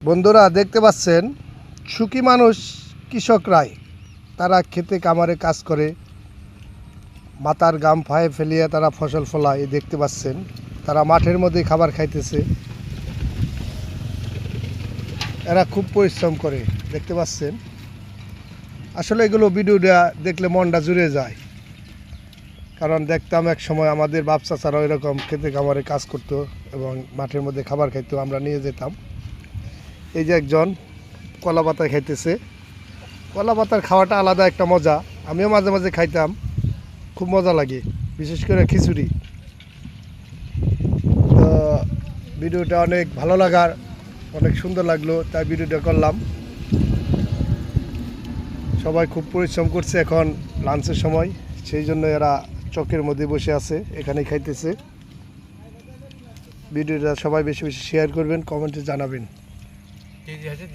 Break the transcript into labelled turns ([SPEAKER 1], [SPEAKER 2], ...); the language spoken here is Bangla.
[SPEAKER 1] বন্ধুরা দেখতে পাচ্ছেন সুখী মানুষ কৃষকরাই তারা খেতে কামারে কাজ করে মাথার গাম ফায়ে ফেলিয়ে তারা ফসল ফলায় দেখতে পাচ্ছেন তারা মাঠের মধ্যে খাবার খাইতেছে এরা খুব পরিশ্রম করে দেখতে পাচ্ছেন আসলে এগুলো ভিডিওটা দেখলে মনটা জুড়ে যায় কারণ দেখতাম এক সময় আমাদের বাপ চাচারা এরকম খেতে কামারে কাজ করতো এবং মাঠের মধ্যে খাবার খাইতো আমরা নিয়ে যেতাম এই যে একজন কলা পাতা খাইতেছে কলা পাতার খাওয়াটা আলাদা একটা মজা আমিও মাঝে মাঝে খাইতাম খুব মজা লাগে বিশেষ করে খিচুড়ি তো ভিডিওটা অনেক ভালো লাগার অনেক সুন্দর লাগলো তাই ভিডিওটা করলাম সবাই খুব পরিশ্রম করছে এখন লাঞ্চের সময় সেই জন্য এরা চকের মধ্যে বসে আছে এখানেই খাইতেছে ভিডিওটা সবাই বেশি বেশি শেয়ার করবেন কমেন্টে জানাবেন
[SPEAKER 2] আছে